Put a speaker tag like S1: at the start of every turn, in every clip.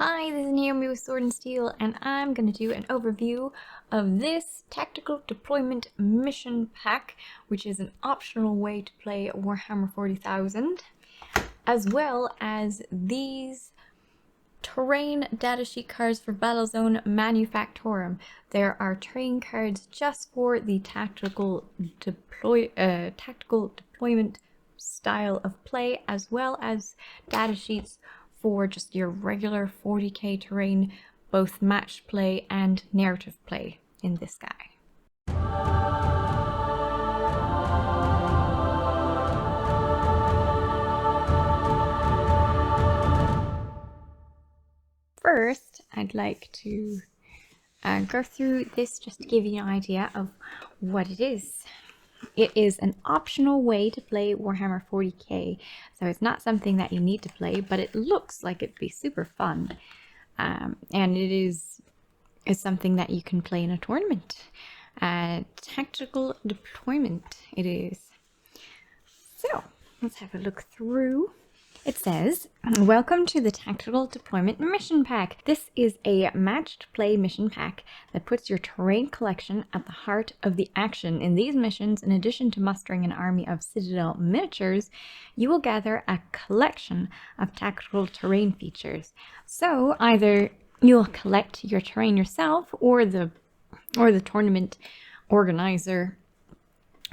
S1: Hi, this is Naomi with Sword and Steel, and I'm going to do an overview of this Tactical Deployment Mission Pack, which is an optional way to play Warhammer 40,000, as well as these Terrain Datasheet cards for Battlezone Manufactorum. There are terrain cards just for the tactical deployment style of play, as well as datasheets for just your regular 40k terrain, both matched play and narrative play in this guy. First, I'd like to go through this just to give you an idea of what it is. It is an optional way to play Warhammer 40k, so it's not something that you need to play, but it looks like it'd be super fun. And it is something that you can play in a tournament. Tactical deployment it is. So, let's have a look through. It says, welcome to the Tactical Deployment Mission Pack. This is a matched play mission pack that puts your terrain collection at the heart of the action. In these missions, in addition to mustering an army of Citadel miniatures, you will gather a collection of tactical terrain features. So either you'll collect your terrain yourself, or the tournament organizer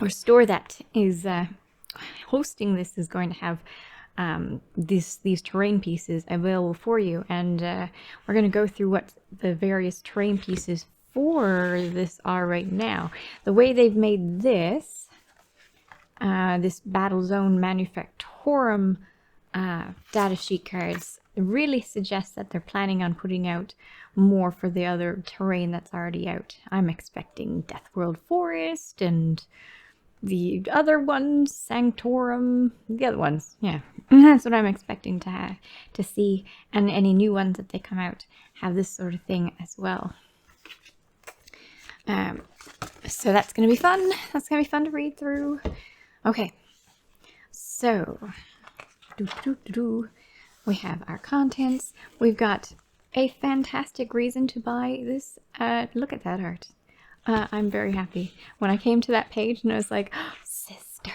S1: or store that is hosting this is going to have these terrain pieces available for you, and we're going to go through what the various terrain pieces for this are right now. The way they've made this Battlezone Manufactorum datasheet cards really suggests that they're planning on putting out more for the other terrain that's already out. I'm expecting Deathworld Forest and the other ones, Sanctorum, the other ones, yeah. That's what I'm expecting to see, and any new ones that they come out have this sort of thing as well. So that's going to be fun. That's going to be fun to read through. Okay, so we have our contents. We've got a fantastic reason to buy this. Look at that art. I'm very happy. When I came to that page and I was like, oh, sisters,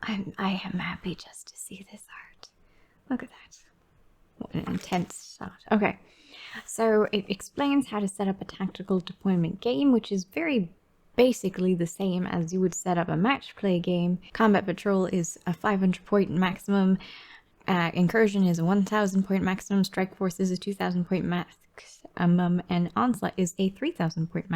S1: I am happy just to see this art. Look at that. What an intense shot. Okay, so it explains how to set up a tactical deployment game, which is very basically the same as you would set up a match play game. Combat Patrol is a 500 point maximum. Incursion is a 1000 point maximum. Strike Force is a 2000 point maximum, and Onslaught is a 3000 point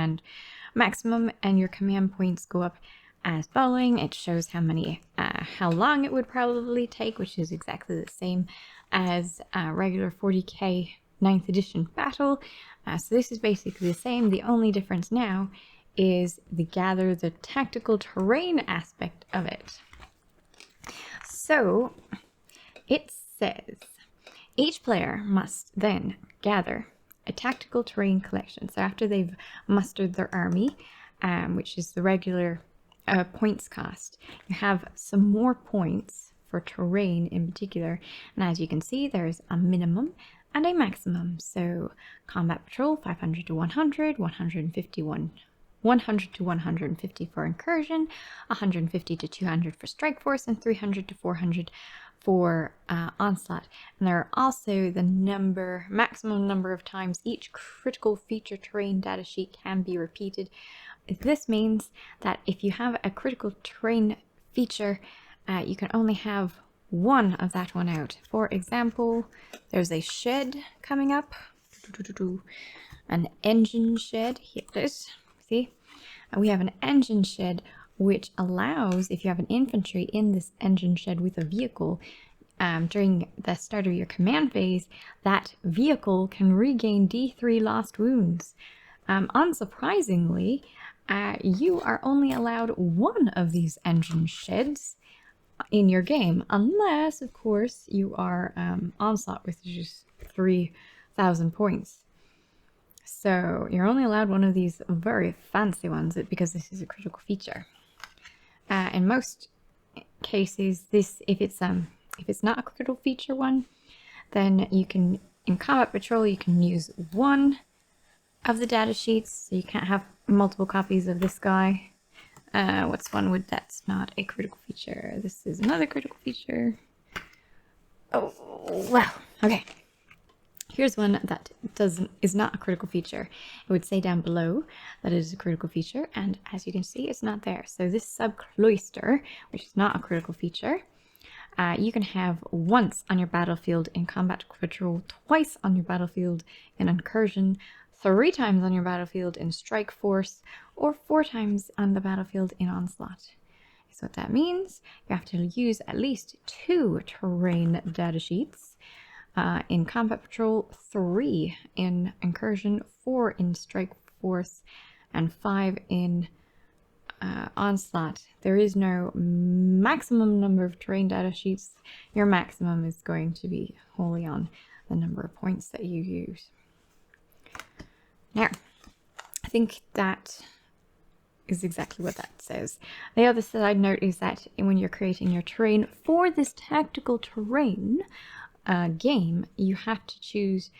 S1: maximum, and your command points go up as following. It shows how long it would probably take, which is exactly the same as regular 40k 9th edition battle. So this is basically the same. The only difference now is the tactical terrain aspect of it. So it says each player must then gather a tactical terrain collection. So after they've mustered their army, which is the regular points cost, you have some more points for terrain in particular. And as you can see, there's a minimum and a maximum. So Combat Patrol 500 to 100, 151. 100 to 150 for Incursion, 150 to 200 for Strike Force, and 300 to 400 for Onslaught. And there are also the maximum number of times each critical feature terrain datasheet can be repeated. This means that if you have a critical terrain feature, you can only have one of that one out. For example, there's a shed coming up, an engine shed. Here it is. See? And we have an engine shed, which allows, if you have an infantry in this engine shed with a vehicle, during the start of your command phase, that vehicle can regain D3 lost wounds. Unsurprisingly, you are only allowed one of these engine sheds in your game, unless, of course, you are Onslaught with just 3,000 points. So you're only allowed one of these very fancy ones because this is a critical feature. In most cases, if it's not a critical feature one, then you can in Combat Patrol, you can use one of the data sheets, so you can't have multiple copies of this guy. What's one with that's not a critical feature? This is another critical feature. Oh, wow. Okay. Here's one that is not a critical feature. It would say down below that it is a critical feature, and as you can see, it's not there. So this sub-cloister, which is not a critical feature, you can have once on your battlefield in Combat Patrol, twice on your battlefield in Incursion, 3 times on your battlefield in Strike Force, or 4 times on the battlefield in Onslaught. So what that means, you have to use at least 2 terrain data sheets. In Combat Patrol, 3 in Incursion, 4 in Strike Force, and 5 in Onslaught. There is no maximum number of terrain data sheets. Your maximum is going to be wholly on the number of points that you use. Now, I think that is exactly what that says. The other side note is that when you're creating your terrain for this tactical terrain game, you have to choose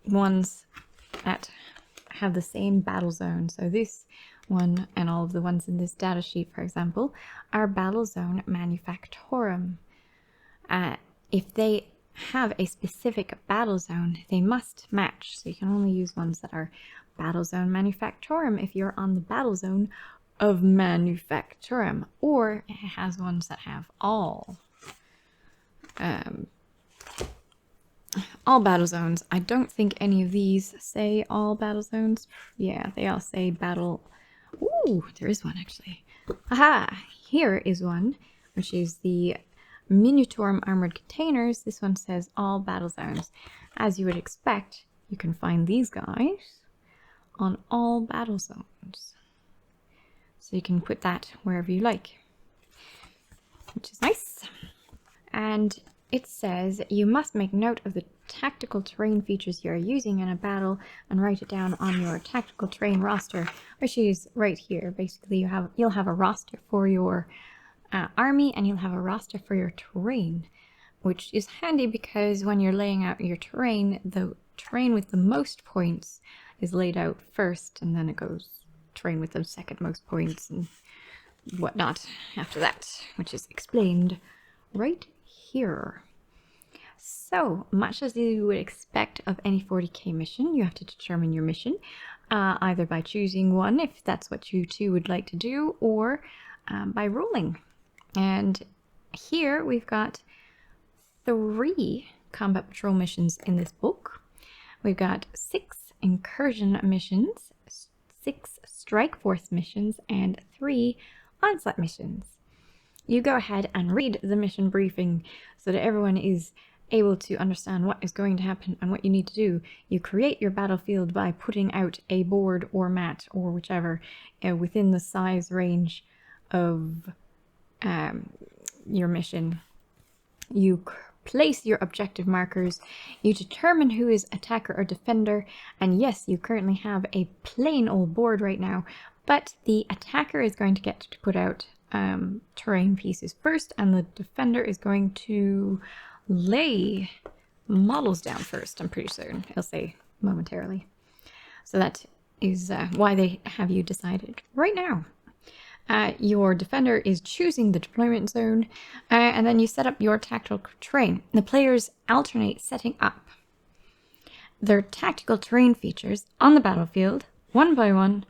S1: ones that have the same battle zone. So this one and all of the ones in this data sheet, for example, are Battlezone Manufactorum. If they have a specific battle zone, they must match. So you can only use ones that are Battlezone Manufactorum if you're on the battle zone of Manufactorum, or it has ones that have all battle zones. I don't think any of these say all battle zones. Yeah, they all say battle. Ooh, there is one actually. Aha! Here is one, which is the Minitorum Armored Containers. This one says all battle zones. As you would expect, you can find these guys on all battle zones. So you can put that wherever you like, which is nice. And it says you must make note of the tactical terrain features you're using in a battle and write it down on your tactical terrain roster, which is right here. Basically, you'll have a roster for your army, and you'll have a roster for your terrain, which is handy because when you're laying out your terrain, the terrain with the most points is laid out first, and then it goes terrain with the second most points and whatnot after that, which is explained right here. So much as you would expect of any 40k mission, you have to determine your mission either by choosing one if that's what you two would like to do, or by rolling. And here we've got 3 Combat Patrol missions in this book. We've got 6 Incursion missions, 6 Strike Force missions, and 3 Onslaught missions. You go ahead and read the mission briefing so that everyone is able to understand what is going to happen and what you need to do. You create your battlefield by putting out a board or mat or whichever within the size range of your mission. You place your objective markers, you determine who is attacker or defender, and yes, you currently have a plain old board right now, but the attacker is going to get to put out terrain pieces first, and the defender is going to lay models down first. I'm pretty certain he'll say momentarily. So that is why they have you decided right now. Your defender is choosing the deployment zone, and then you set up your tactical terrain. The players alternate setting up their tactical terrain features on the battlefield, one by one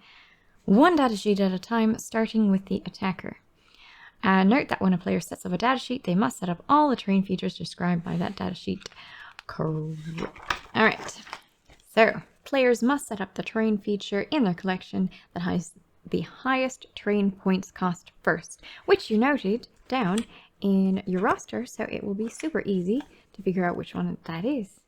S1: datasheet at a time, starting with the attacker. Note that when a player sets up a datasheet, they must set up all the terrain features described by that datasheet. Alright, so players must set up the terrain feature in their collection that has the highest terrain points cost first, which you noted down in your roster, so it will be super easy to figure out which one that is.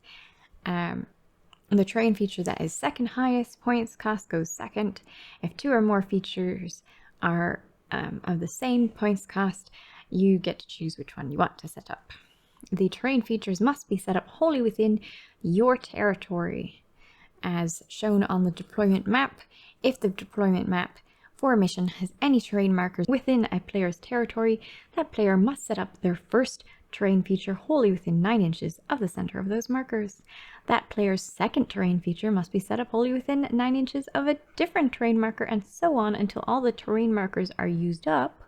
S1: The terrain feature that is second highest points cost goes second. If 2 or more features are of the same points cost, you get to choose which one you want to set up. The terrain features must be set up wholly within your territory, as shown on the deployment map. If the deployment map for a mission has any terrain markers within a player's territory, that player must set up their first terrain feature wholly within 9 inches of the center of those markers. That player's second terrain feature must be set up wholly within 9 inches of a different terrain marker, and so on until all the terrain markers are used up,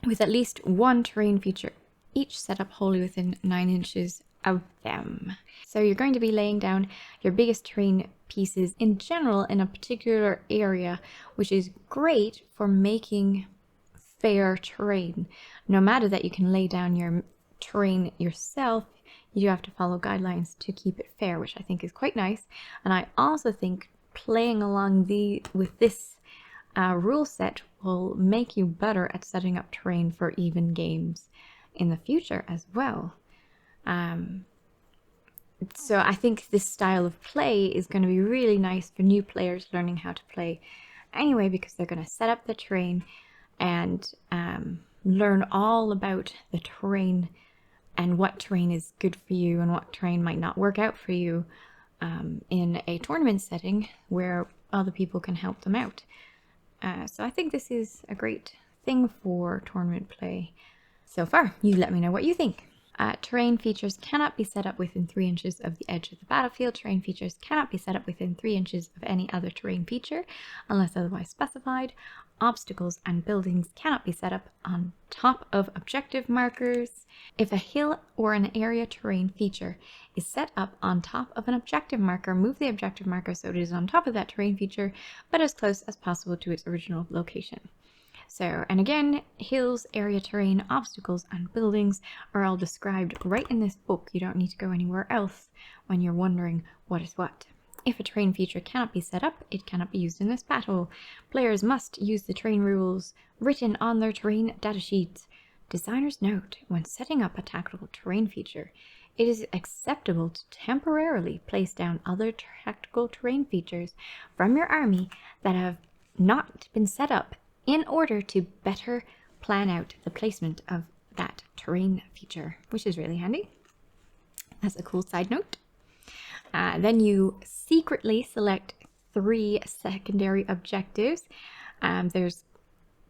S1: with at least one terrain feature each set up wholly within 9 inches of them. So you're going to be laying down your biggest terrain pieces in general in a particular area, which is great for making fair terrain. No matter that you can lay down your terrain yourself, you do have to follow guidelines to keep it fair, which I think is quite nice. And I also think playing along with this rule set will make you better at setting up terrain for even games in the future as well. So I think this style of play is going to be really nice for new players learning how to play anyway, because they're going to set up the terrain and learn all about the terrain and what terrain is good for you and what terrain might not work out for you in a tournament setting where other people can help them out. So I think this is a great thing for tournament play so far. You let me know what you think. Terrain features cannot be set up within 3 inches of the edge of the battlefield. Terrain features cannot be set up within 3 inches of any other terrain feature unless otherwise specified. Obstacles and buildings cannot be set up on top of objective markers. If a hill or an area terrain feature is set up on top of an objective marker, move the objective marker so it is on top of that terrain feature, but as close as possible to its original location. So, and again, hills, area terrain, obstacles, and buildings are all described right in this book. You don't need to go anywhere else when you're wondering what is what. If a terrain feature cannot be set up, it cannot be used in this battle. Players must use the terrain rules written on their terrain datasheets. Designers note, when setting up a tactical terrain feature, it is acceptable to temporarily place down other tactical terrain features from your army that have not been set up in order to better plan out the placement of that terrain feature, which is really handy. That's a cool side note. Then you secretly select 3 secondary objectives. There's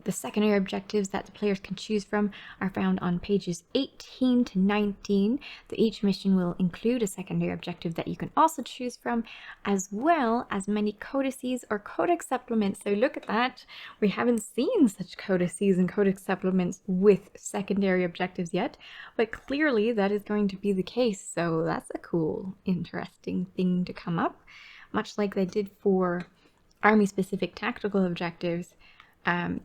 S1: the secondary objectives that the players can choose from are found on pages 18 to 19. Each mission will include a secondary objective that you can also choose from, as well as many codices or codex supplements. So look at that. We haven't seen such codices and codex supplements with secondary objectives yet, but clearly that is going to be the case. So that's a cool, interesting thing to come up, much like they did for army-specific tactical objectives.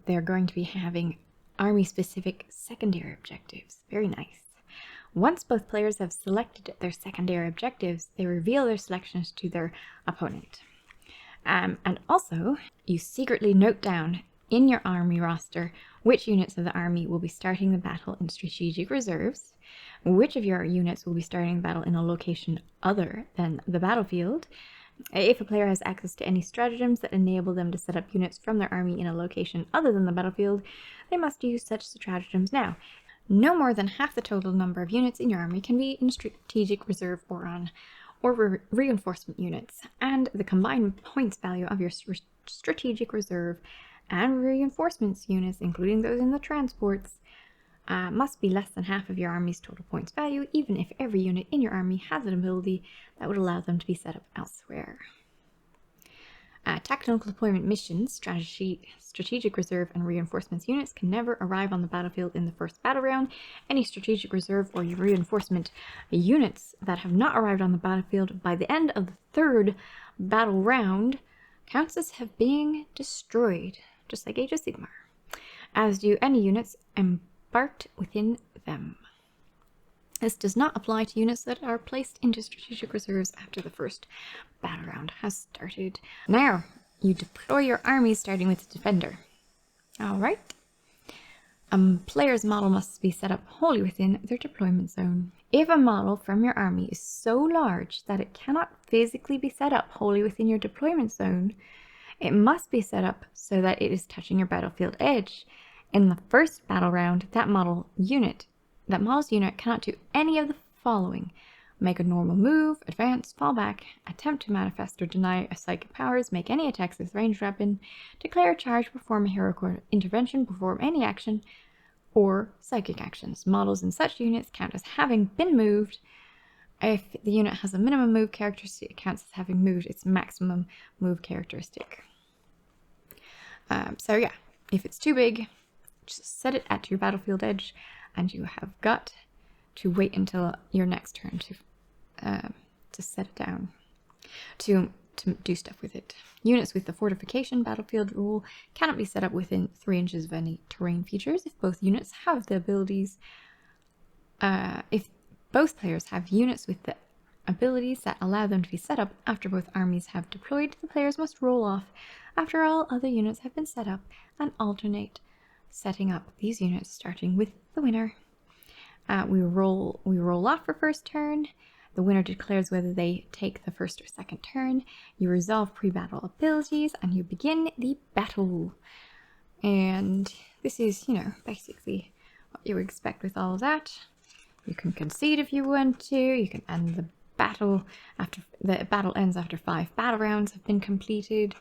S1: They're going to be having army-specific secondary objectives. Very nice. Once both players have selected their secondary objectives, they reveal their selections to their opponent. And also, you secretly note down in your army roster which units of the army will be starting the battle in strategic reserves, which of your units will be starting the battle in a location other than the battlefield. If a player has access to any stratagems that enable them to set up units from their army in a location other than the battlefield, they must use such stratagems now. No more than half the total number of units in your army can be in strategic reserve or reinforcement units, and the combined points value of your strategic reserve and reinforcements units, including those in the transports, must be less than half of your army's total points value, even if every unit in your army has an ability that would allow them to be set up elsewhere. Tactical deployment missions, strategic reserve, and reinforcements units can never arrive on the battlefield in the first battle round. Any strategic reserve or reinforcement units that have not arrived on the battlefield by the end of the 3rd battle round counts as have being destroyed, just like Age of Sigmar, as do any units embarked within them. This does not apply to units that are placed into strategic reserves after the first battle round has started. Now, you deploy your army starting with the defender. Alright. A player's model must be set up wholly within their deployment zone. If a model from your army is so large that it cannot physically be set up wholly within your deployment zone, it must be set up so that it is touching your battlefield edge. In the first battle round, that model's unit cannot do any of the following: make a normal move, advance, fall back, attempt to manifest or deny a psychic powers, make any attacks with ranged weapon, declare a charge, perform a heroic intervention, perform any action, or psychic actions. Models in such units count as having been moved. If the unit has a minimum move characteristic, it counts as having moved its maximum move characteristic. So yeah, if it's too big, just set it at your battlefield edge, and you have got to wait until your next turn to set it down, to do stuff with it. Units with the fortification battlefield rule cannot be set up within 3 inches of any terrain features if both units have the abilities. If both players have units with the abilities that allow them to be set up after both armies have deployed, the players must roll off after all other units have been set up and alternate setting up these units, starting with the winner. We roll off for first turn. The winner declares whether they take the first or second turn. You resolve pre-battle abilities, and you begin the battle. And this is, basically what you would expect with all of that. You can concede if you want to. You can end the battle after the battle ends after 5 battle rounds have been completed.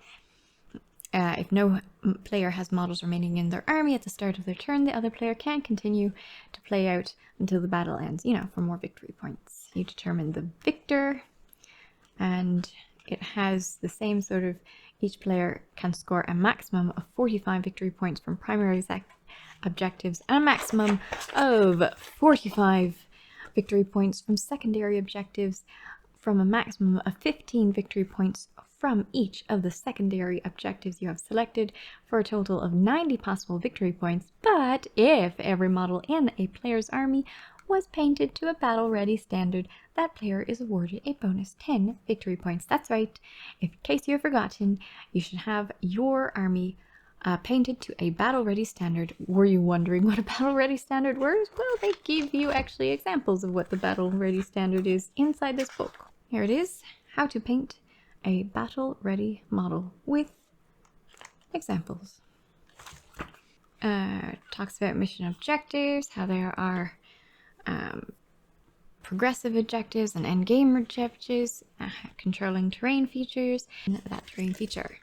S1: If no player has models remaining in their army at the start of their turn, the other player can continue to play out until the battle ends, for more victory points. You determine the victor, and it has the same sort of, each player can score a maximum of 45 victory points from primary objectives and a maximum of 45 victory points from secondary objectives, from a maximum of 15 victory points from each of the secondary objectives you have selected, for a total of 90 possible victory points. But if every model in a player's army was painted to a battle-ready standard, that player is awarded a bonus 10 victory points. That's right. In case you've forgotten, you should have your army painted to a battle-ready standard. Were you wondering what a battle-ready standard was? Well, they give you actually examples of what the battle-ready standard is inside this book. Here it is, how to paint a battle-ready model with examples. Talks about mission objectives, how there are progressive objectives and endgame objectives, controlling terrain features, and that terrain feature.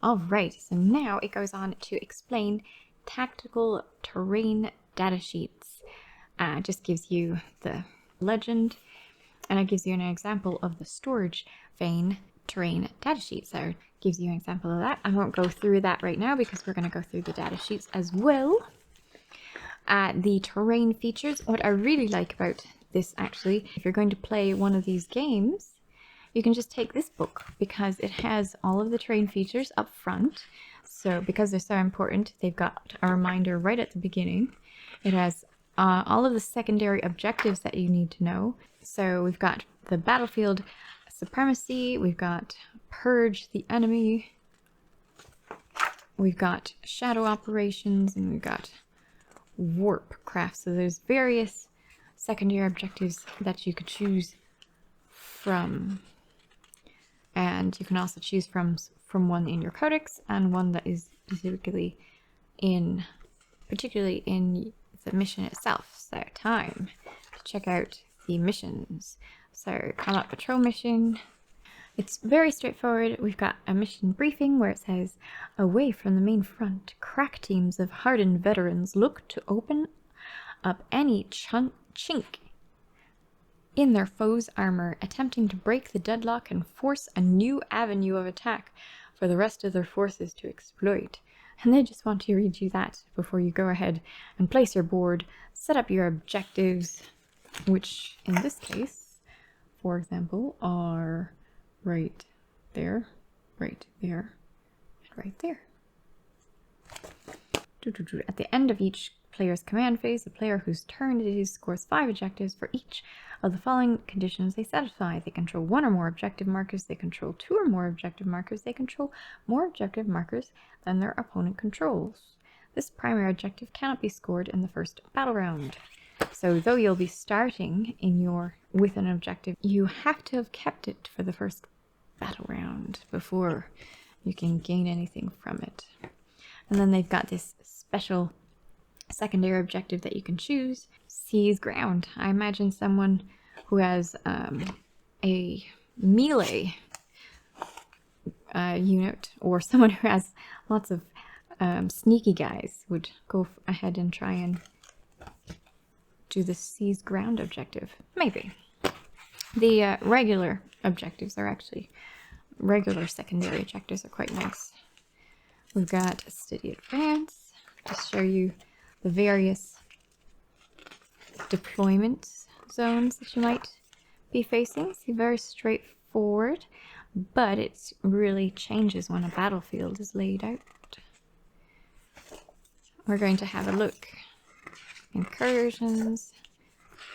S1: Alright, so now it goes on to explain tactical terrain datasheets. Just gives you the legend, and it gives you an example of the storage vein terrain datasheet. So it gives you an example of that. I won't go through that right now because we're going to go through the datasheets as well. The terrain features, what I really like about this actually, if you're going to play one of these games, you can just take this book because it has all of the terrain features up front. So because they're so important, they've got a reminder right at the beginning. It has all of the secondary objectives that you need to know. So we've got the battlefield supremacy, we've got purge the enemy, we've got shadow operations, and we've got warp craft. So there's various secondary objectives that you could choose from, and you can also choose from one in your codex and one that is particularly in the mission itself. So time to check out the missions. So combat patrol mission, it's very straightforward. We've got a mission briefing where it says, away from the main front, crack teams of hardened veterans look to open up any chink in their foe's armor, attempting to break the deadlock and force a new avenue of attack for the rest of their forces to exploit. And they just want to read you that before you go ahead and place your board, set up your objectives, which in this case, for example, are right there, right there, and right there. At the end of each player's command phase, the player whose turn it is scores 5 objectives for each of the following conditions they satisfy. They control 1 or more objective markers, they control 2 or more objective markers, they control more objective markers than their opponent controls. This primary objective cannot be scored in the first battle round. So though you'll be starting with an objective, you have to have kept it for the first battle round before you can gain anything from it. And then they've got this special secondary objective that you can choose, seize ground. I imagine someone who has a melee unit, or someone who has lots of sneaky guys would go ahead and try and do the seize ground objective. Maybe. The regular objectives are actually, regular secondary objectives are quite nice. We've got a steady advance, to show you the various deployment zones that you might be facing. See, very straightforward, but it really changes when a battlefield is laid out. We're going to have a look. Incursions,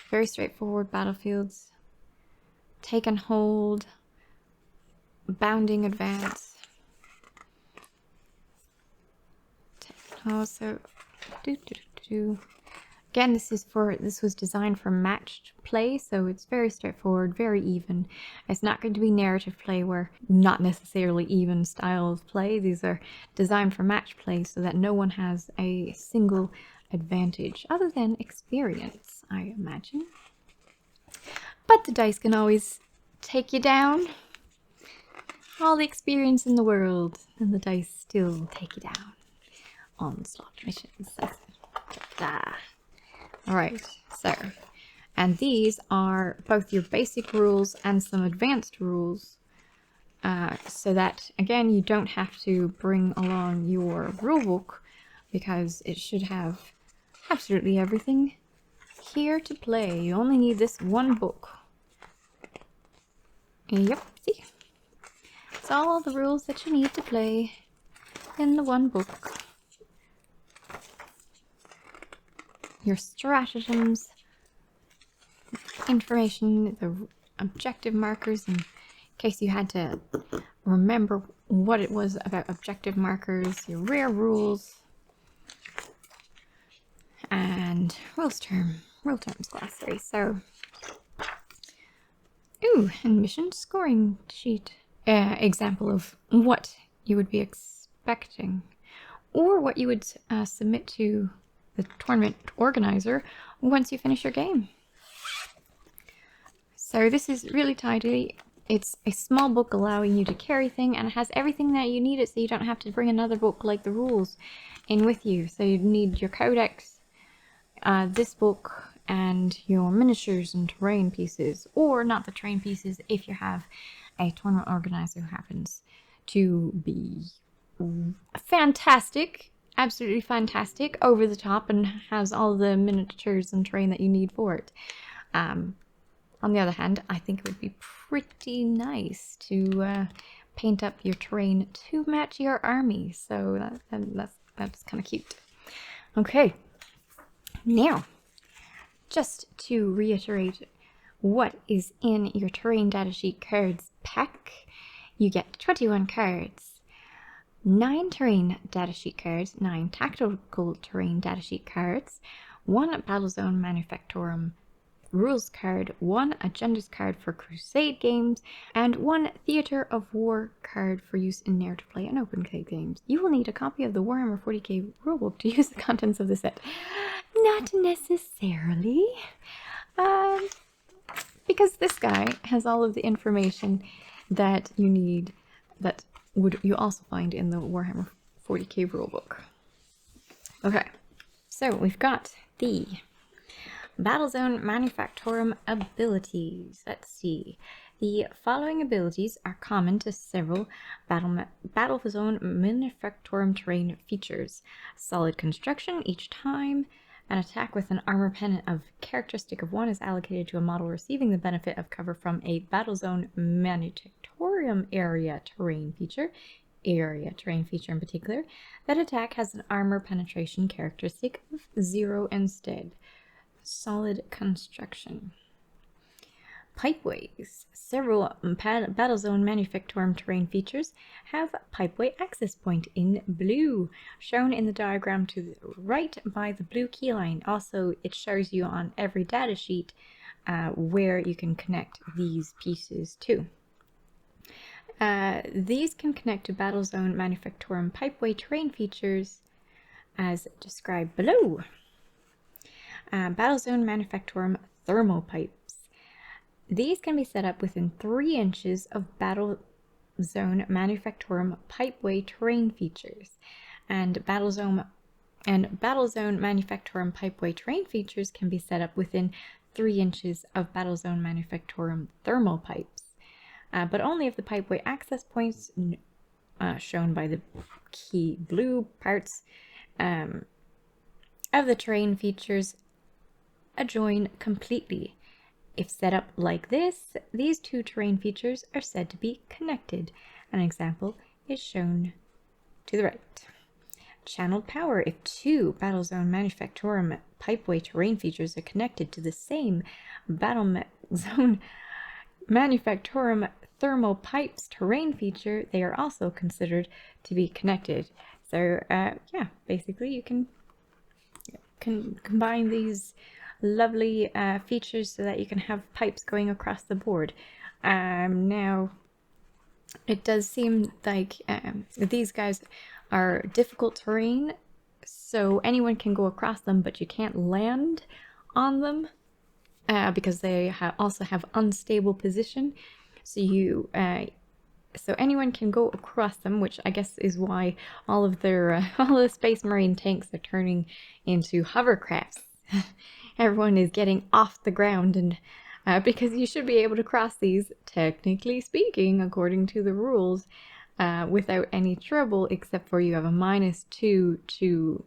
S1: very straightforward battlefields. Take and hold, bounding advance. Also, again, this was designed for matched play, so it's very straightforward, very even. It's not going to be narrative play where not necessarily even style of play. These are designed for match play so that no one has a single advantage other than experience, I imagine. But the dice can always take you down. All the experience in the world, and the dice still take you down. Onslaught missions. Alright, so, and these are both your basic rules and some advanced rules, so that, again, you don't have to bring along your rulebook, because it should have absolutely everything here to play. You only need this one book. Yep, see? It's all the rules that you need to play in the one book. Your stratagems, information, the objective markers, in case you had to remember what it was about objective markers, your rare rules, and rule terms glossary. So, ooh, and mission scoring sheet. Example of what you would be expecting, or what you would submit to the tournament organizer once you finish your game. So this is really tidy. It's a small book allowing you to carry things, and it has everything that you need it, so you don't have to bring another book like the rules in with you. So you need your codex, this book, and your miniatures and terrain pieces, or not the terrain pieces if you have a tournament organizer who happens to be fantastic, absolutely fantastic, over the top, and has all the miniatures and terrain that you need for it. On the other hand, I think it would be pretty nice to paint up your terrain to match your army, so that's kind of cute. Okay, now, just to reiterate what is in your Terrain Datasheet cards pack, you get 21 cards, 9 Terrain Datasheet cards, 9 Tactical Terrain Datasheet cards, 1 Battlezone Manufactorum rules card, 1 agendas card for Crusade games, and 1 Theatre of War card for use in narrative play and open play games. You will need a copy of the Warhammer 40k rulebook to use the contents of the set. Not necessarily, because this guy has all of the information that you need, that you also find in the Warhammer 40k rulebook. Okay, so we've got the Battlezone Manufactorum abilities. Let's see. The following abilities are common to several Battlezone Manufactorum terrain features. Solid construction each time. An attack with an armor pennant of characteristic of 1 is allocated to a model receiving the benefit of cover from a Battlezone Manufactorum area terrain feature in particular. That attack has an armor penetration characteristic of 0 instead. Solid construction. Pipeways. Several Battlezone Manufactorum terrain features have pipeway access point in blue, shown in the diagram to the right by the blue keyline. Also, it shows you on every data sheet where you can connect these pieces to. These can connect to Battlezone Manufactorum pipeway terrain features as described below. Battlezone Manufactorum thermal pipes. These can be set up within 3 inches of Battlezone Manufactorum pipeway terrain features, and Battlezone And Battlezone Manufactorum pipeway terrain features can be set up within 3 inches of Battlezone Manufactorum thermal pipes, but only if the pipeway access points shown by the key blue parts of the terrain features adjoin completely. If set up like this, these 2 terrain features are said to be connected. An example is shown to the right. Channeled power. If 2 Battlezone Manufactorum pipeway terrain features are connected to the same Battlezone Manufactorum thermal pipes terrain feature, they are also considered to be connected. So yeah, basically you can combine these lovely features so that you can have pipes going across the board. Now, it does seem like these guys are difficult terrain, so anyone can go across them, but you can't land on them because they also have unstable position. So so anyone can go across them, which I guess is why all of their all the Space Marine tanks are turning into hovercrafts. Everyone is getting off the ground, and because you should be able to cross these, technically speaking, according to the rules, without any trouble, except for you have a -2 to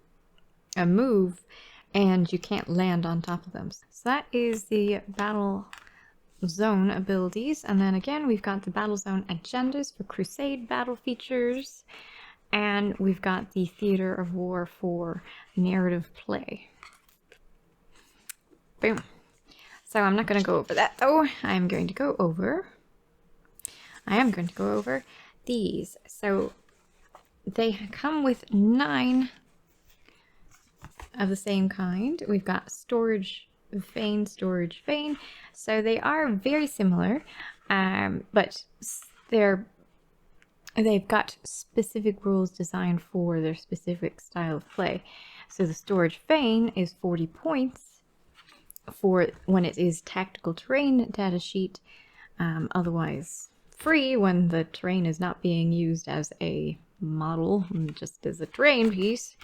S1: a move, and you can't land on top of them. So that is the Battlezone abilities, and then again we've got the Battlezone agendas for Crusade battle features, and we've got the Theater of War for narrative play. Boom. So I'm not going to go over that though. I am going to go over these. So they come with 9 of the same kind. We've got storage vein. So they are very similar, but they've got specific rules designed for their specific style of play. So the storage vein is 40 points for when it is tactical terrain data sheet, otherwise free when the terrain is not being used as a model, just as a terrain piece.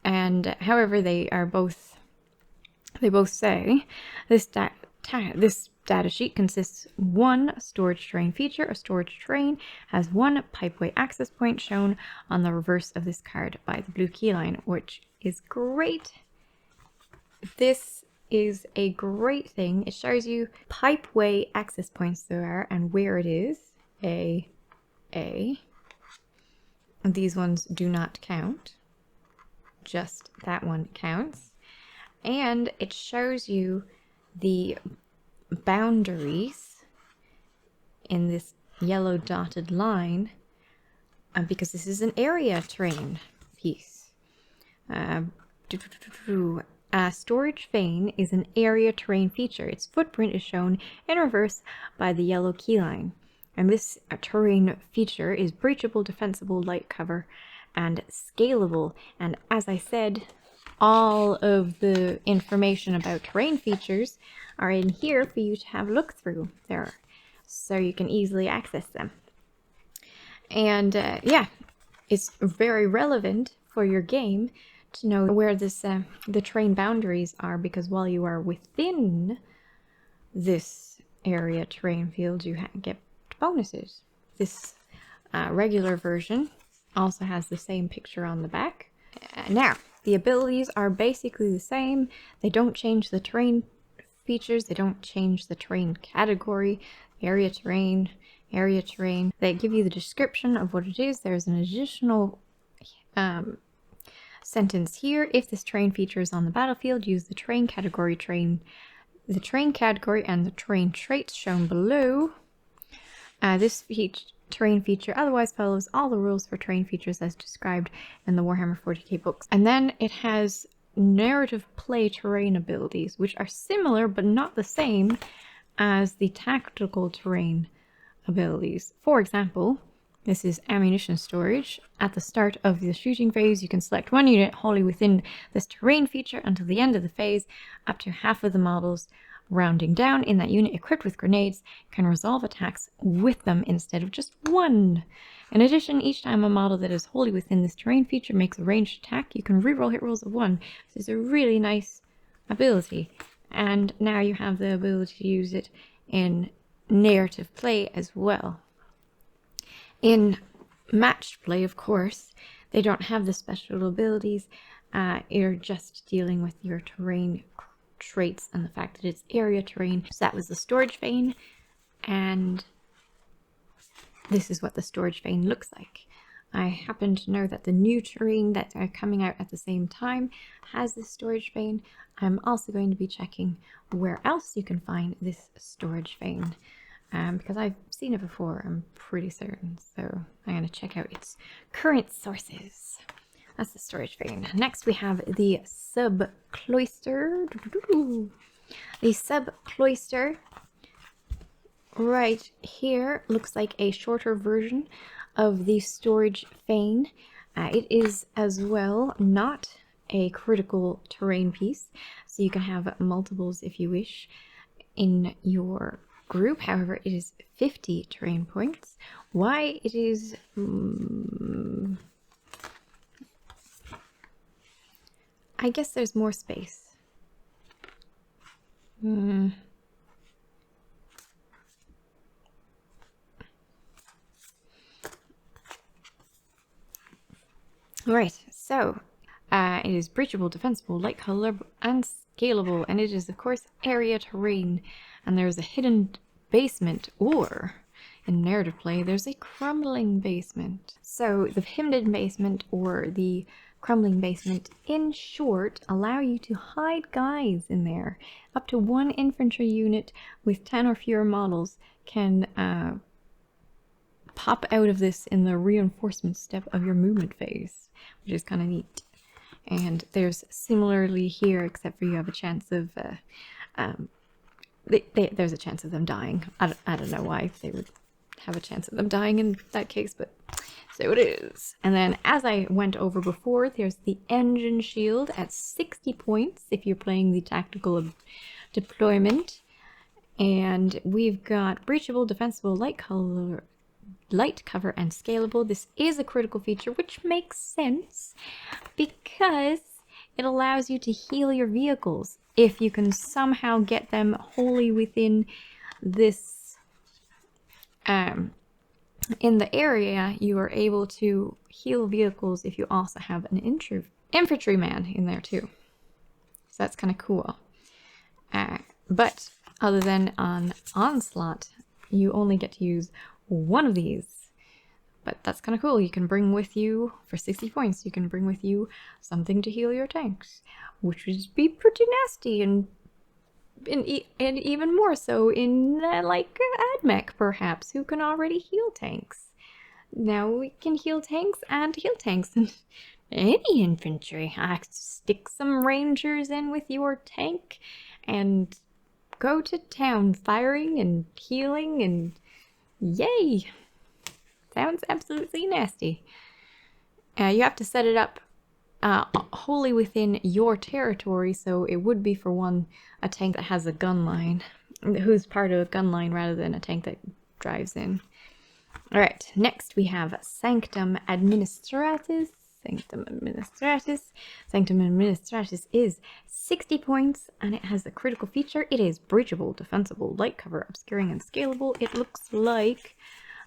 S1: And however, they both say this data sheet consists 1 storage terrain feature. A storage terrain has 1 pipeway access point shown on the reverse of this card by the blue keyline, which is great. This is a great thing. It shows you pipeway access points there are and where it is. A. These ones do not count. Just that one counts. And it shows you the boundaries in this yellow dotted line because this is an area terrain piece. Storage vein is an area terrain feature. Its footprint is shown in reverse by the yellow keyline. And this terrain feature is breachable, defensible, light cover, and scalable. And as I said, all of the information about terrain features are in here for you to have a look through there, so you can easily access them. And yeah, it's very relevant for your game to know where this the terrain boundaries are, because while you are within this area terrain field, you get bonuses. This regular version also has the same picture on the back. Now, the abilities are basically the same. They don't change the terrain features. They don't change the terrain category. Area terrain. They give you the description of what it is. There's an additional sentence here. If this terrain feature is on the battlefield, use the terrain category and the terrain traits shown below. This terrain feature otherwise follows all the rules for terrain features as described in the Warhammer 40k books. And then it has narrative play terrain abilities, which are similar but not the same as the tactical terrain abilities. For example, this is ammunition storage. At the start of the shooting phase, you can select 1 unit wholly within this terrain feature until the end of the phase. Up to half of the models Rounding down, in that unit equipped with grenades can resolve attacks with them instead of just one. In addition, each time a model that is wholly within this terrain feature makes a ranged attack, you can reroll hit rolls of 1. So it's a really nice ability. And now you have the ability to use it in narrative play as well. In matched play, of course, they don't have the special abilities. You're just dealing with your terrain traits and the fact that it's area terrain. So that was the storage vein, and this is what the storage vein looks like. I happen to know that the new terrain that are coming out at the same time has this storage vein. I'm also going to be checking where else you can find this storage vein, because I've seen it before, I'm pretty certain. So I'm going to check out its current sources. That's the storage vein. Next we have the sub-cloister. The sub-cloister right here looks like a shorter version of the storage vein. It is as well not a critical terrain piece, so you can have multiples if you wish in your group. However, it is 50 terrain points. Why it is... I guess there's more space. Right, so it is breachable, defensible, light color, and scalable, and it is of course area terrain. And there's a hidden basement, or in narrative play, there's a crumbling basement. So the hidden basement or the crumbling basement, in short, allow you to hide guys in there. Up to 1 infantry unit with 10 or fewer models can pop out of this in the reinforcement step of your movement phase, which is kind of neat. And there's similarly here, except for you have a chance of there's a chance of them dying. I don't know why they would have a chance of them dying in that case, but so it is. And then, as I went over before, there's the engine shield at 60 points if you're playing the tactical deployment. And we've got breachable, defensible, light cover, and scalable. This is a critical feature, which makes sense because it allows you to heal your vehicles. If you can somehow get them wholly within this in the area, you are able to heal vehicles if you also have an infantryman in there too. So that's kind of cool. But other than on Onslaught, you only get to use one of these. But that's kind of cool. You can bring with you, for 60 points, you can bring with you something to heal your tanks, which would be pretty nasty, and even more so in like AdMech perhaps, who can already heal tanks. Now we can heal tanks and heal tanks and any infantry. Stick some rangers in with your tank and go to town firing and healing, and yay! Sounds absolutely nasty. You have to set it up wholly within your territory, so it would be for a tank that has a gun line, who's part of a gun line rather than a tank that drives in. Alright, next we have Sanctum Administratus. Sanctum Administratus is 60 points, and it has a critical feature. It is breachable, defensible, light cover, obscuring, and scalable. It looks like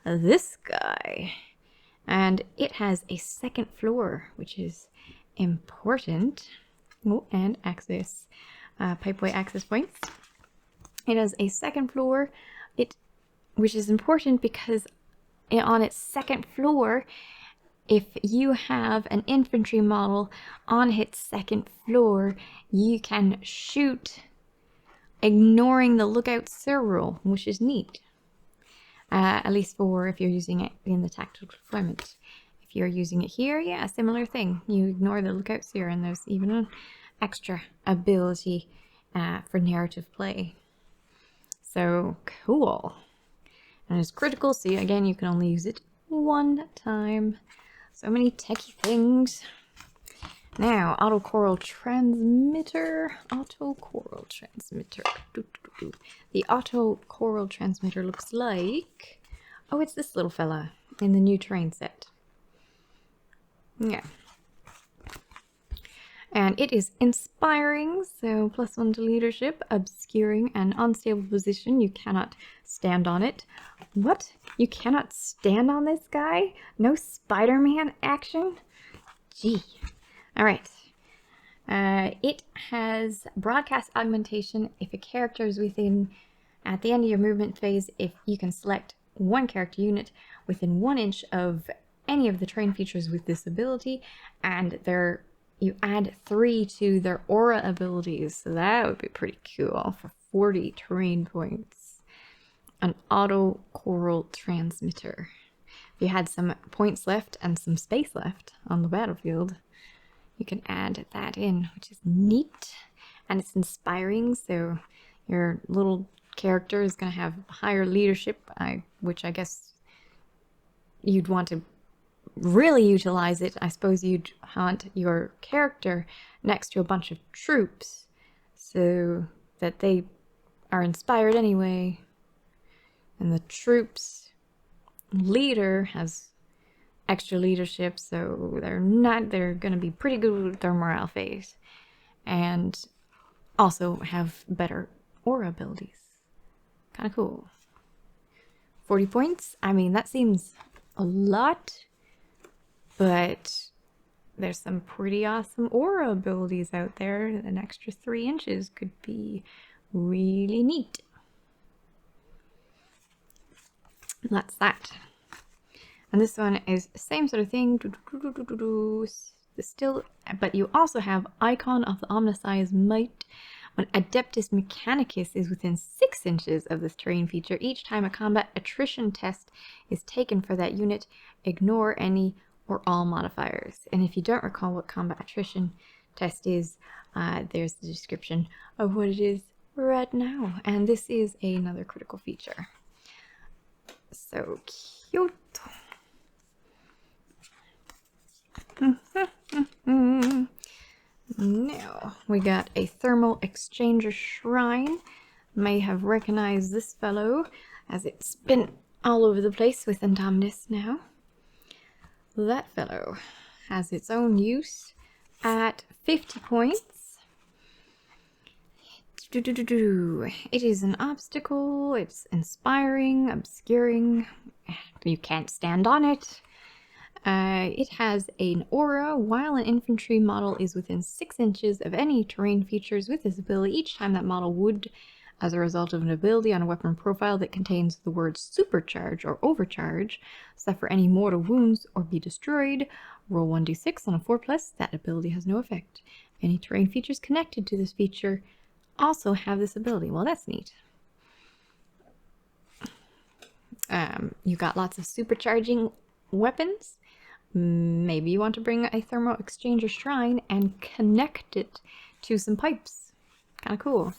S1: this guy. And it has a second floor, which is important. Oh, and access, pipeway access points. It has a second floor, which is important because on its second floor, if you have an infantry model on its second floor, you can shoot ignoring the lookout sir rule, which is neat. At least for if you're using it in the tactical deployment. If you're using it here, yeah, similar thing. You ignore the lookout seer, and there's even an extra ability for narrative play. So cool. And it's critical, so again, you can only use it one time. So many techie things. Now, auto coral transmitter. Auto coral transmitter. The auto coral transmitter looks like... Oh, it's this little fella in the new terrain set. Yeah. And it is inspiring, so +1 to leadership, obscuring, and unstable position. You cannot stand on it. What? You cannot stand on this guy? No Spider-Man action? Gee. Alright. It has broadcast augmentation if a character is within, at the end of your movement phase, if you can select one character unit within 1 inch of any of the terrain features with this ability, and you add 3 to their aura abilities, so that would be pretty cool for 40 terrain points. An auto coral transmitter. If you had some points left and some space left on the battlefield, you can add that in, which is neat. And it's inspiring, so your little character is going to have higher leadership, which I guess you'd want to really utilize it. I suppose you'd want your character next to a bunch of troops so that they are inspired anyway, and the troops leader has extra leadership, so they're gonna be pretty good with their morale phase and also have better aura abilities. Kind of cool. 40 points. I mean, that seems a lot, but there's some pretty awesome aura abilities out there. An extra 3 inches could be really neat. That's that. And this one is the same sort of thing. But you also have Icon of the Omnisci's Might. When Adeptus Mechanicus is within 6 inches of this terrain feature, each time a combat attrition test is taken for that unit, ignore any or all modifiers. And if you don't recall what combat attrition test is, there's the description of what it is right now. And this is another critical feature. So cute. Now we got a thermal exchanger shrine. May have recognized this fellow as it's been all over the place with Indominus now. That fellow has its own use at 50 points. It is an obstacle, it's inspiring, obscuring, you can't stand on it. It has an aura while an infantry model is within 6 inches of any terrain features with this ability. Each time that model would, as a result of an ability on a weapon profile that contains the words supercharge or overcharge, suffer any mortal wounds or be destroyed. Roll 1d6 on a 4+, that ability has no effect. Any terrain features connected to this feature also have this ability. Well, that's neat. You got lots of supercharging weapons. Maybe you want to bring a thermal exchanger shrine and connect it to some pipes. Kind of cool.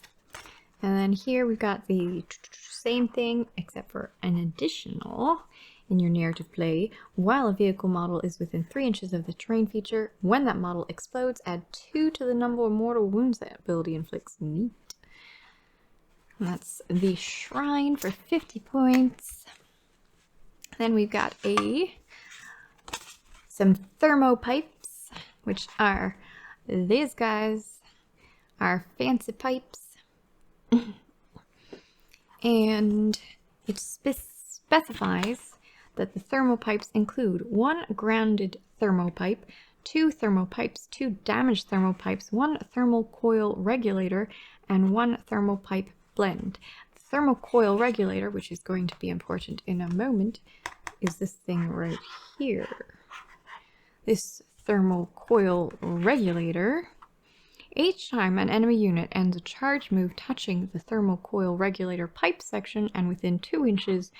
S1: And then here we've got the same thing, except for an additional in your narrative play. While a vehicle model is within 3 inches of the terrain feature, when that model explodes, add 2 to the number of mortal wounds that ability inflicts. Neat. And that's the shrine for 50 points. Then we've got some thermopipes, which are these guys, are fancy pipes. And it specifies that the thermopipes include 1 grounded thermopipe, 2 thermopipes, 2 damaged thermopipes, 1 thermal coil regulator, and 1 thermopipe blend. The thermal coil regulator, which is going to be important in a moment, is this thing right here. This thermal coil regulator. Each time an enemy unit ends a charge move touching the thermal coil regulator pipe section and within 2 inches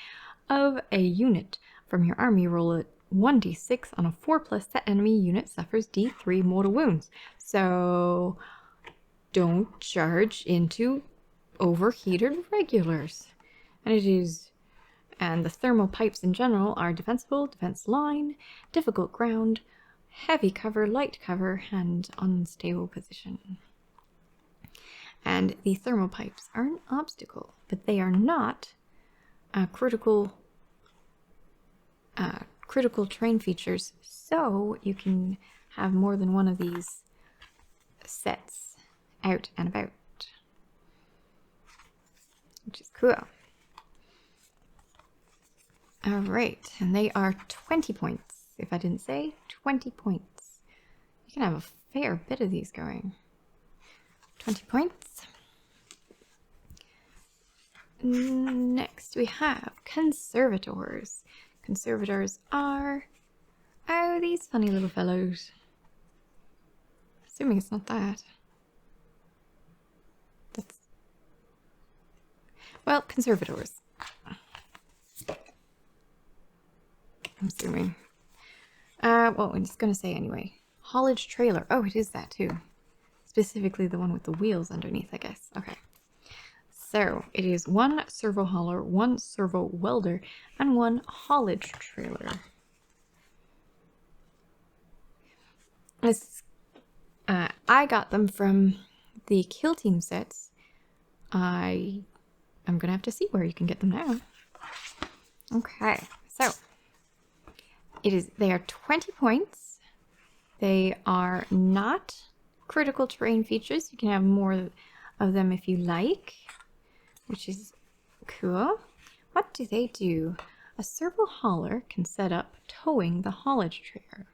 S1: of a unit from your army, roll a 1d6 on a 4+, that enemy unit suffers d3 mortal wounds. So don't charge into overheated regulars. And the thermal pipes in general are defensible, defense line, difficult ground, heavy cover, light cover, and unstable position. And the thermal pipes are an obstacle, but they are not critical terrain features, so you can have more than one of these sets out and about, which is cool. Alright, and they are 20 points. If I didn't say, 20 points. You can have a fair bit of these going. 20 points. Next we have conservators. Conservators are, oh, these funny little fellows. Assuming it's not that. That's, well, conservators. I'm assuming. Well, I'm just gonna say anyway. Haulage trailer. Oh, it is that too. Specifically the one with the wheels underneath, I guess. Okay. So, it is 1 servo hauler, 1 servo welder, and 1 haulage trailer. This, I got them from the Kill Team sets. I'm gonna have to see where you can get them now. Okay, so they are 20 points. They are not critical terrain features. You can have more of them if you like, which is cool. What do they do? A servo hauler can set up towing the haulage trailer.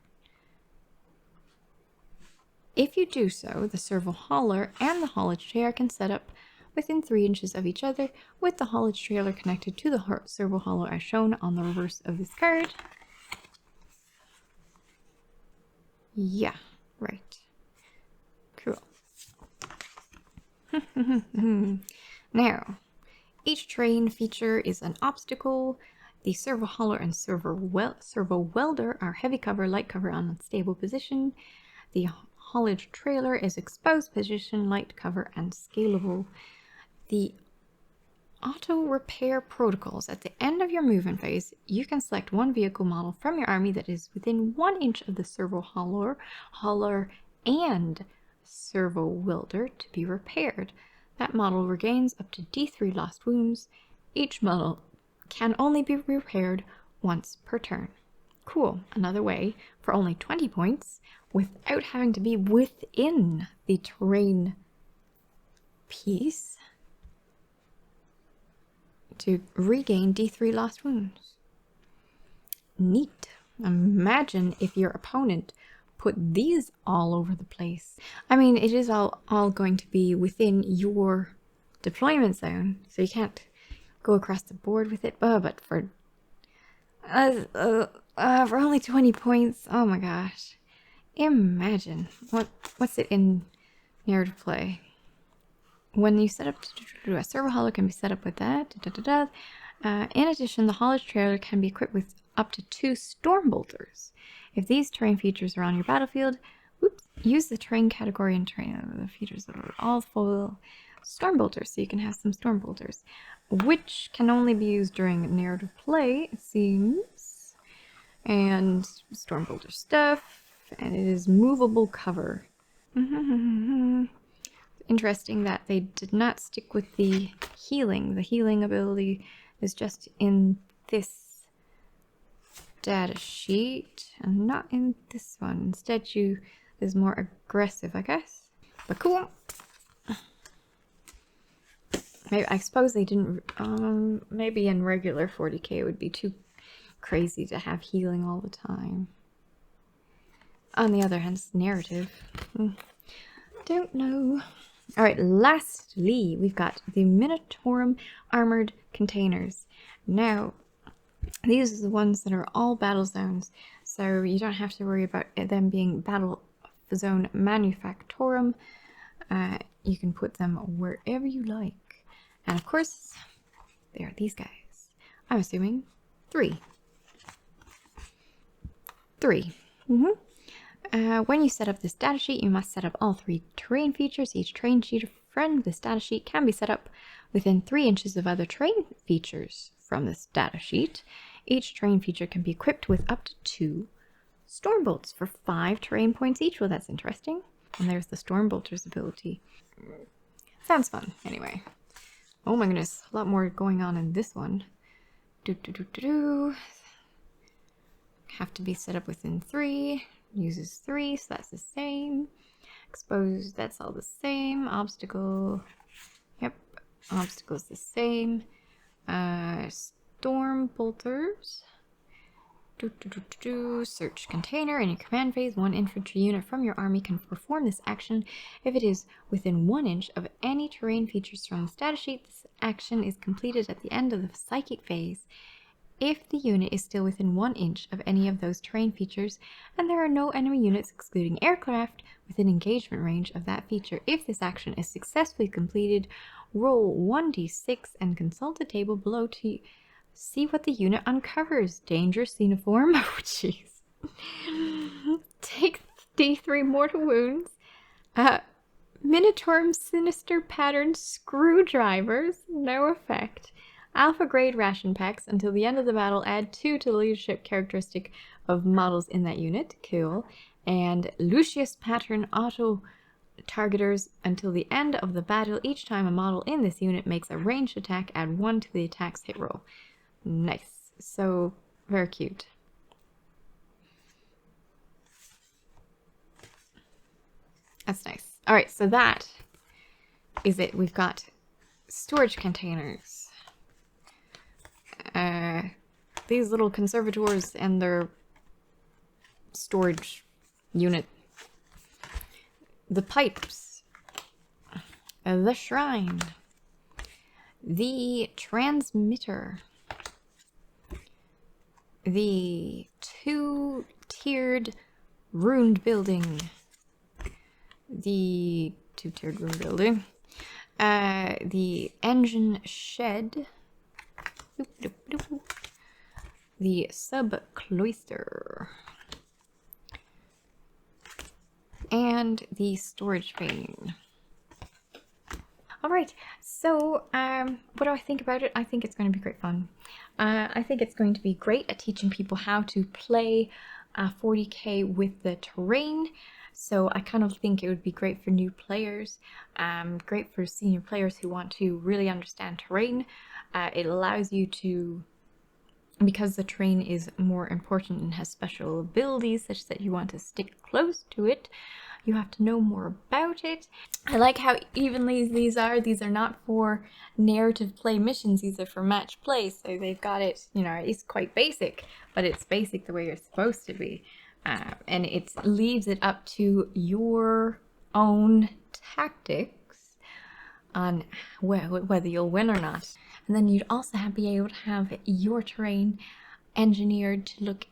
S1: If you do so, the servo hauler and the haulage trailer can set up within 3 inches of each other, with the haulage trailer connected to the servo hauler as shown on the reverse of this card. Yeah, right. Cool. Now, each terrain feature is an obstacle. The servo hauler and servo welder are heavy cover, light cover, and unstable position. The haulage trailer is exposed position, light cover, and scalable. The auto repair protocols. At the end of your movement phase, you can select one vehicle model from your army that is within 1 inch of the servo hauler, and servo welder to be repaired. That model regains up to D3 lost wounds. Each model can only be repaired once per turn. Cool. Another way for only 20 points without having to be within the terrain piece to regain D3 lost wounds. Neat. Imagine if your opponent put these all over the place. I mean, it is all going to be within your deployment zone, so you can't go across the board with it. But for only 20 points, oh my gosh. Imagine. What's it in narrative play? When you set up a servo hauler can be set up with that. In addition, the haulage trailer can be equipped with up to 2 storm bolters. If these terrain features are on your battlefield, use the terrain category and terrain. The features that are all full storm bolters, so you can have some storm bolters, which can only be used during narrative play, it seems. And storm bolter stuff, and it is movable cover. Interesting that they did not stick with the healing. The healing ability is just in this data sheet and not in this one. Instead, is more aggressive, I guess. But cool. Maybe, I suppose they didn't. Maybe in regular 40k it would be too crazy to have healing all the time. On the other hand, it's narrative. Don't know. Alright, lastly, we've got the Manufactorum armored containers. Now, these are the ones that are all battle zones, so you don't have to worry about them being Battlezone Manufactorum. You can put them wherever you like. And of course, they are these guys. I'm assuming 3. 3. When you set up this datasheet, you must set up all 3 terrain features. Each terrain sheet from this datasheet can be set up within 3 inches of other terrain features from this datasheet. Each terrain feature can be equipped with up to 2 storm bolts for 5 terrain points each. Well, that's interesting. And there's the storm bolter's ability. Sounds fun, anyway. Oh my goodness, a lot more going on in this one. Have to be set up within 3. Uses 3, so that's the same. Exposed, that's all the same. Obstacle, yep, obstacle's the same. Storm bolters. Search container. In your command phase, 1 infantry unit from your army can perform this action if it is within 1 inch of any terrain features from the status sheet. This action is completed at the end of the psychic phase. If the unit is still within 1 inch of any of those terrain features, and there are no enemy units excluding aircraft within engagement range of that feature. If this action is successfully completed, roll 1d6 and consult the table below to see what the unit uncovers. Danger, Xenoform. Oh, jeez. Take d3 mortal wounds. Minotaur sinister pattern screwdrivers. No effect. Alpha grade ration packs. Until the end of the battle, add 2 to the leadership characteristic of models in that unit. Cool. And Lucius pattern auto targeters. Until the end of the battle, each time a model in this unit makes a ranged attack, add 1 to the attack's hit roll. Nice. So, very cute. That's nice. Alright, so that is it. We've got storage containers. These little conservators and their storage unit. The pipes. The shrine. The transmitter. The 2-tiered ruined building. The 2-tiered ruined building. The engine shed. The sub-cloister. And the storage pane. Alright, so what do I think about it? I think it's going to be great fun. I think it's going to be great at teaching people how to play 40k with the terrain. So I kind of think it would be great for new players, great for senior players who want to really understand terrain. It allows you to, because the terrain is more important and has special abilities such that you want to stick close to it, you have to know more about it. I like how evenly these are. These are not for narrative play missions, these are for match play. So they've got it, you know, it's quite basic, but it's basic the way you're supposed to be. And it leaves it up to your own tactics on whether you'll win or not. And then you'd also be able to have your terrain engineered to look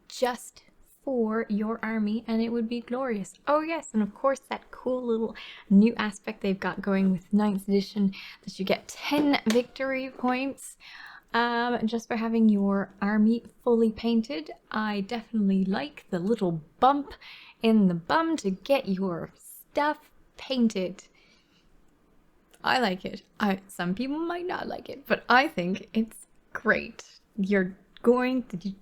S1: just for your army, and it would be glorious. Oh yes, and of course that cool little new aspect they've got going with 9th edition, that you get 10 victory points just for having your army fully painted. I definitely like the little bump in the bum to get your stuff painted. I like it. Some people might not like it, but I think it's great. You're going to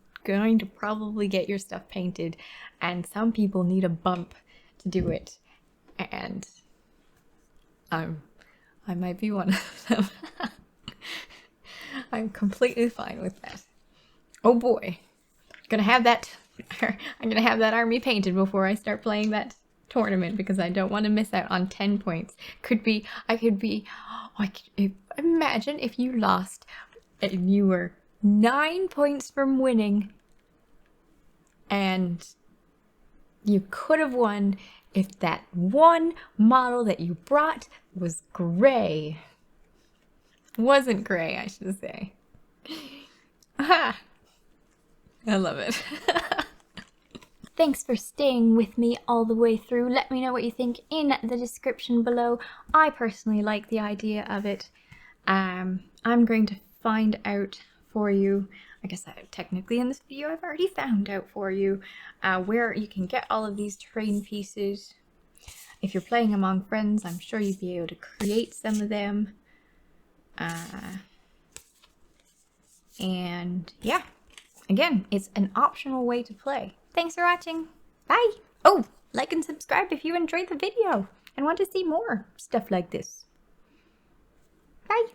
S1: probably get your stuff painted, and some people need a bump to do it, and I might be one of them. I'm completely fine with that. Oh boy, I'm gonna have that army painted before I start playing that tournament, because I don't want to miss out on 10 points. Imagine if you lost and you were 9 points from winning, and you could have won if that one model that you brought was gray. Wasn't gray, I should say. Aha! I love it. Thanks for staying with me all the way through. Let me know what you think in the description below. I personally like the idea of it. I'm going to find out for you, I guess technically in this video I've already found out for you, where you can get all of these terrain pieces. If you're playing among friends, I'm sure you'd be able to create some of them. And yeah, again, it's an optional way to play. Thanks for watching. Bye. Oh, like and subscribe if you enjoyed the video and want to see more stuff like this. Bye.